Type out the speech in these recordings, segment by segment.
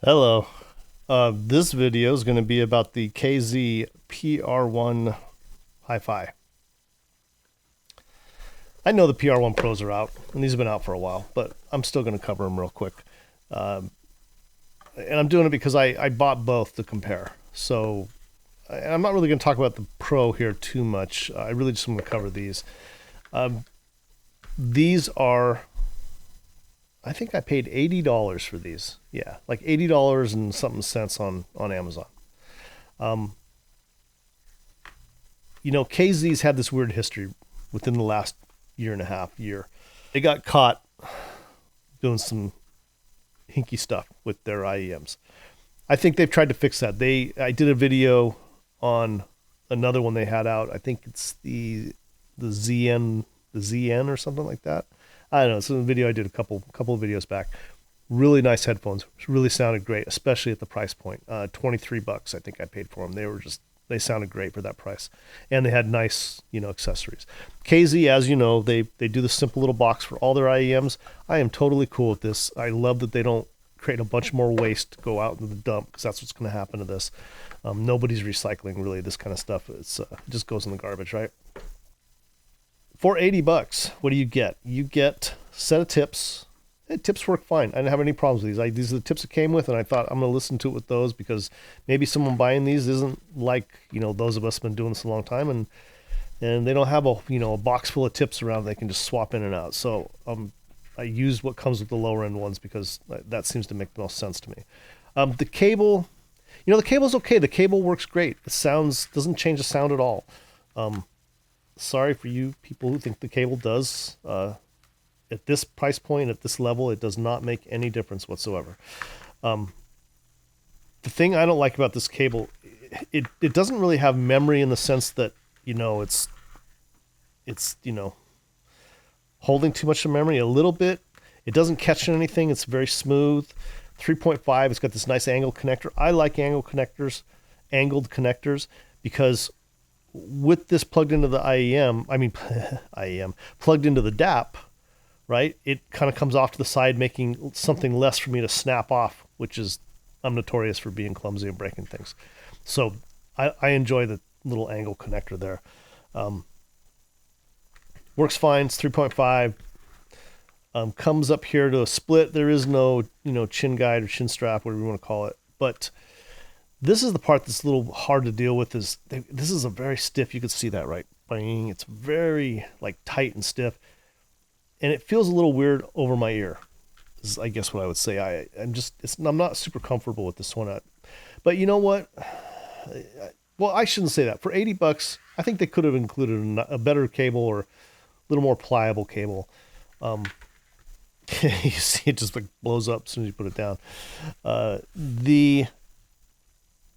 Hello. This video is going to be about the KZ PR1 Hi-Fi. I know the PR1 Pros are out, and these have been out for a while, but I'm still going to cover them real quick. And I'm doing it because I bought both to compare. So I'm not really going to talk about the Pro here too much. I really just want to cover these. These are... I think I paid $80 for these. Yeah, like $80 and something cents on Amazon. KZ's had this weird history within the last year and a half. They got caught doing some hinky stuff with their IEMs. I think they've tried to fix that. I did a video on another one they had out. I think it's the ZN or something like that. I don't know. It's a video I did a couple of videos back. Really nice headphones. Really sounded great, especially at the price point. $23 I think I paid for them. They sounded great for that price, and they had nice accessories. KZ, as you know, they do the simple little box for all their IEMs. I am totally cool with this. I love that they don't create a bunch more waste to go out into the dump, because that's what's going to happen to this. Nobody's recycling really this kind of stuff. It just goes in the garbage, right? For $80, what do you get? You get a set of tips. Tips work fine. I didn't have any problems with these. These are the tips it came with, and I thought I'm going to listen to it with those, because maybe someone buying these isn't like those of us who've been doing this a long time, and they don't have a box full of tips around they can just swap in and out. So I used what comes with the lower end ones, because that seems to make the most sense to me. The cable, the cable's okay. The cable works great. It doesn't change the sound at all. Sorry for you people who think the cable does. At this price point, at this level, it does not make any difference whatsoever. The thing I don't like about this cable, it doesn't really have memory in the sense that it's holding too much of memory. A little bit. It doesn't catch anything. It's very smooth. 3.5. It's got this nice angled connector. I like angled connectors, because with this plugged into the IEM, plugged into the DAP, right? It kind of comes off to the side, making something less for me to snap off, which is, I'm notorious for being clumsy and breaking things. So I enjoy the little angle connector there. Works fine. It's 3.5. Comes up here to a split. There is no, chin guide or chin strap, whatever you want to call it. But this is the part that's a little hard to deal with. This is a very stiff. You can see that, right? Bang. It's very tight and stiff, and it feels a little weird over my ear. Is I guess what I would say. I'm not super comfortable with this one. But you know what? Well, I shouldn't say that. For $80, I think they could have included a better cable, or a little more pliable cable. You see, it just blows up as soon as you put it down. The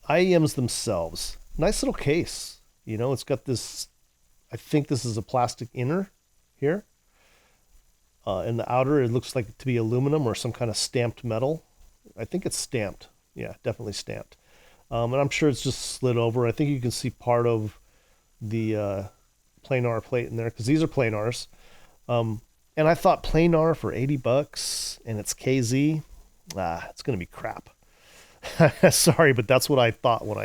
IEMs themselves, nice little case. It's got this, I think this is a plastic inner here. In the outer, it looks like it to be aluminum or some kind of stamped metal. I think it's stamped. Yeah, definitely stamped. And I'm sure it's just slid over. I think you can see part of the planar plate in there, because these are planars. And I thought planar for $80 and it's KZ, it's going to be crap. Sorry, but that's what I thought when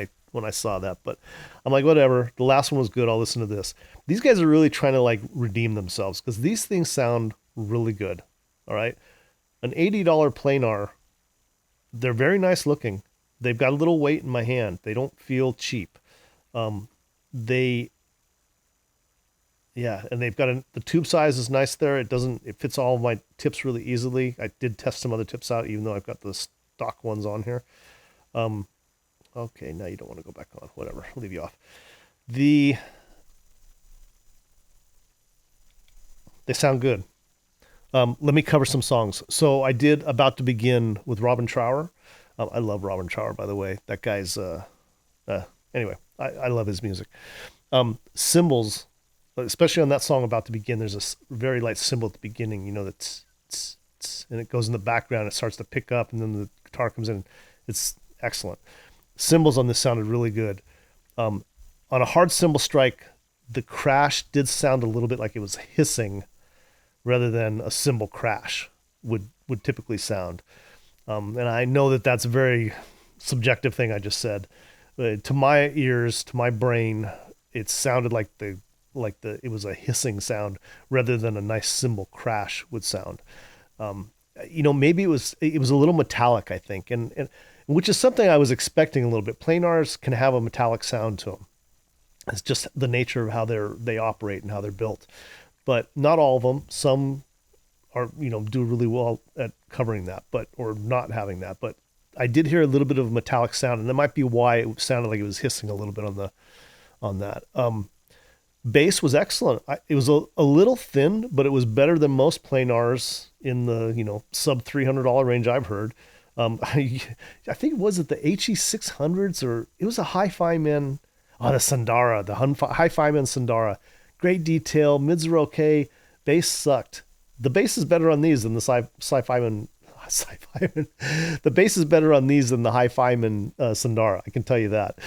I saw that. But I'm like, whatever. The last one was good. I'll listen to this. These guys are really trying to redeem themselves, because these things sound really good. All right, an $80 planar. They're very nice looking. They've got a little weight in my hand. They don't feel cheap. And they've got the tube size is nice there. It fits all of my tips really easily. I did test some other tips out, even though I've got the stock ones on here. Okay, now you don't want to go back on. Whatever, I'll leave you off. They sound good. Let me cover some songs. So I did About to Begin with Robin Trower. I love Robin Trower, by the way. That guy's anyway, I love his music. Cymbals, especially on that song About to Begin, there's a very light cymbal at the beginning, that's, and it goes in the background. It starts to pick up, and then the guitar comes in. It's excellent. Cymbals on this sounded really good. On a hard cymbal strike, the crash did sound a little bit like it was hissing, rather than a cymbal crash would typically sound. And I know that that's a very subjective thing I just said. To my ears, to my brain, it sounded like it was a hissing sound rather than a nice cymbal crash would sound. Maybe it was a little metallic, I think, and which is something I was expecting a little bit. Planars can have a metallic sound to them. It's just the nature of how they operate and how they're built, but not all of them. Some are do really well at covering that, or not having that. But I did hear a little bit of a metallic sound, and that might be why it sounded like it was hissing a little bit on that. Bass was excellent. It was a little thin, but it was better than most planars in the sub $300 range I've heard. I think it was at the HE600s, or it was a Hi-Fi Man. Oh, the Sandara, the Hi-Fi Man Sandara. Great detail, mids are okay, bass sucked. The bass is better on these than the Sci-Fi Man. The bass is better on these than the Hi-Fi Man Sandara. I can tell you that.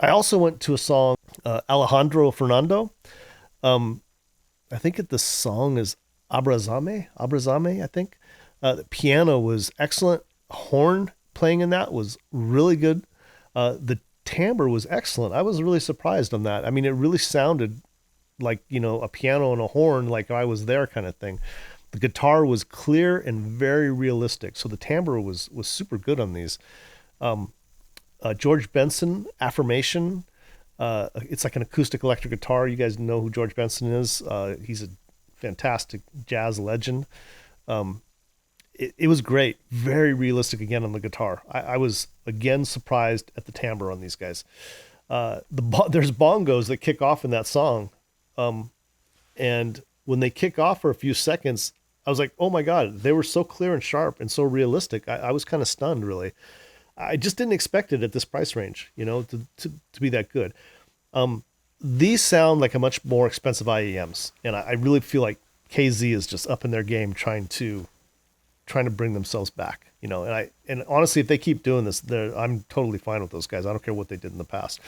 I also went to a song, Alejandro Fernando. I think the song is Abrazame, I think. The piano was excellent. Horn playing in that was really good. The timbre was excellent. I was really surprised on that. I mean, it really sounded like, a piano and a horn, like I was there kind of thing. The guitar was clear and very realistic. So the timbre was super good on these. George Benson, Affirmation. It's like an acoustic electric guitar. You guys know who George Benson is. He's a fantastic jazz legend. It was great. Very realistic again on the guitar. I was again surprised at the timbre on these guys. There's bongos that kick off in that song. And when they kick off for a few seconds, I was like, oh my God, they were so clear and sharp and so realistic. I was kind of stunned, really. I just didn't expect it at this price range, to be that good. These sound like a much more expensive IEMs. And I really feel like KZ is just up in their game trying to bring themselves back, and honestly, if they keep doing this, I'm totally fine with those guys. I don't care what they did in the past.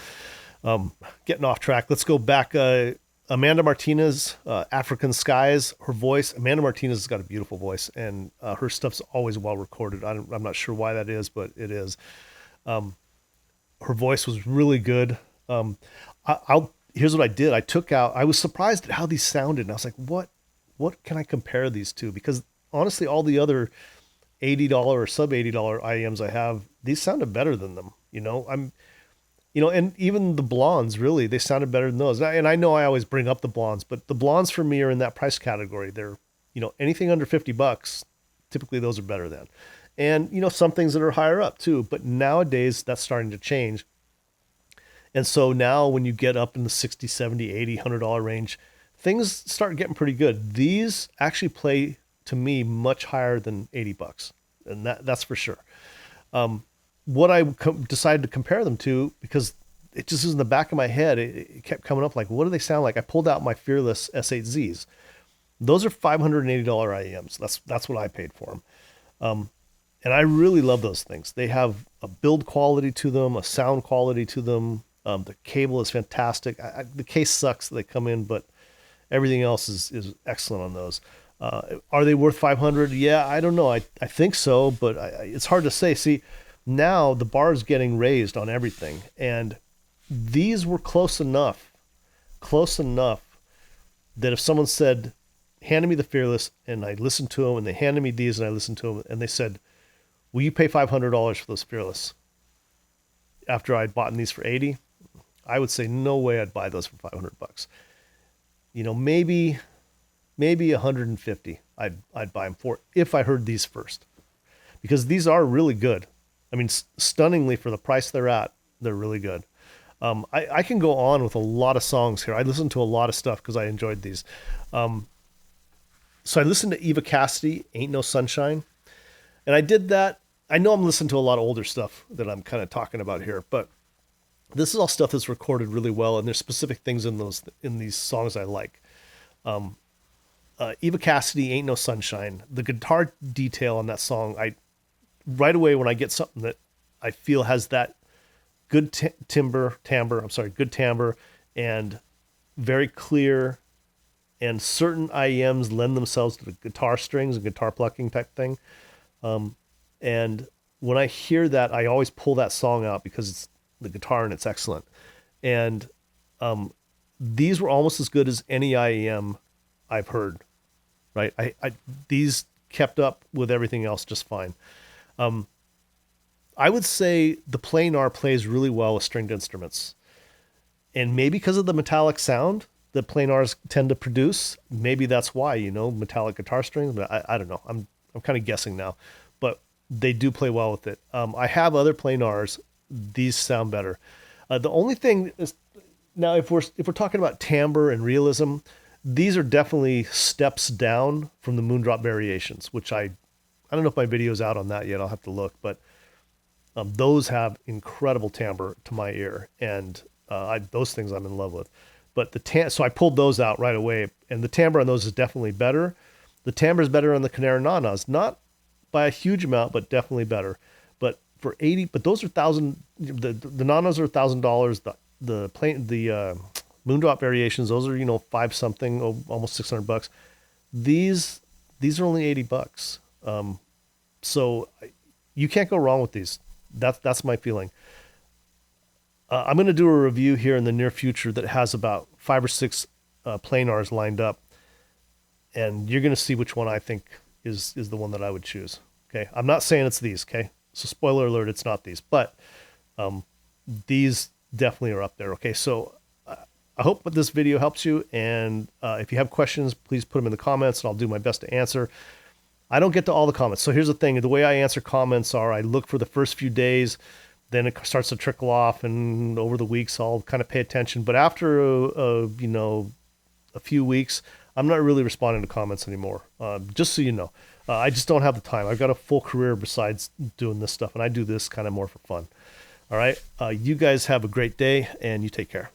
Getting off track. Let's go back. Amanda Martinez, African Skies, her voice. Amanda Martinez has got a beautiful voice, and her stuff's always well recorded. I'm not sure why that is, but it is. Her voice was really good. Here's what I did. I was surprised at how these sounded, and I was like, what can I compare these to? Because honestly, all the other $80 or sub $80 IEMs I have, these sounded better than them. And even the blondes, really, they sounded better than those. And I know I always bring up the blondes, but the blondes for me are in that price category. They're, anything under $50, typically those are better than. And, some things that are higher up too, but nowadays that's starting to change. And so now when you get up in the 60, 70, 80, $100 range, things start getting pretty good. These actually play to me much higher than $80. And that's for sure. What I decided to compare them to, because it just was in the back of my head, it kept coming up like, what do they sound like? I pulled out my Fearless S8Zs. Those are $580 IEMs. That's what I paid for them. And I really love those things. They have a build quality to them, a sound quality to them. The cable is fantastic. The case sucks that they come in, but everything else is excellent on those. Are they worth 500? Yeah, I don't know. I think so, but it's hard to say. See, now the bar is getting raised on everything, and these were close enough that if someone said, handed me the Fearless and I listened to them, and they handed me these and I listened to them, and they said, will you pay $500 for those Fearless? After I'd bought these for 80, I would say no way I'd buy those for $500. Maybe 150 I'd buy them for if I heard these first, because these are really good. I mean, stunningly for the price they're at, they're really good. I can go on with a lot of songs here. I listened to a lot of stuff because I enjoyed these. So I listened to Eva Cassidy, Ain't No Sunshine. And I did that. I know I'm listening to a lot of older stuff that I'm kind of talking about here, but this is all stuff that's recorded really well. And there's specific things in these songs I like. Eva Cassidy, Ain't No Sunshine. The guitar detail on that song, right away when I get something that I feel has that good timbre, good timbre, and very clear and certain IEMs lend themselves to the guitar strings and guitar plucking type thing. And when I hear that, I always pull that song out because it's the guitar and it's excellent. And these were almost as good as any IEM I've heard. Right? These kept up with everything else just fine. I would say the planar plays really well with stringed instruments, and maybe because of the metallic sound that planars tend to produce, maybe that's why, metallic guitar strings. But I don't know. I'm kind of guessing now, but they do play well with it. I have other planars. These sound better. The only thing is, now if we're talking about timbre and realism, these are definitely steps down from the Moondrop variations, which I don't know if my video's out on that yet. I'll have to look, but those have incredible timbre to my ear, and those things I'm in love with. But so I pulled those out right away, and the timbre on those is definitely better. The timbre is better on the Kinera Nanas, not by a huge amount, but definitely better. But for but those are $1,000. The Nanas are $1,000. The Moondrop variations, those are five something, almost $600. These are only $80. So you can't go wrong with these. That's my feeling. I'm going to do a review here in the near future that has about 5 or 6 planars lined up, and you're going to see which one I think is the one that I would choose. Okay, I'm not saying it's these. Okay, so spoiler alert, it's not these, but these definitely are up there. Okay, so I hope that this video helps you, and if you have questions, please put them in the comments, and I'll do my best to answer. I don't get to all the comments. So here's the thing. The way I answer comments are I look for the first few days, then it starts to trickle off, and over the weeks I'll kind of pay attention. But after a few weeks, I'm not really responding to comments anymore. Just so you know, I just don't have the time. I've got a full career besides doing this stuff, and I do this kind of more for fun. All right. You guys have a great day, and you take care.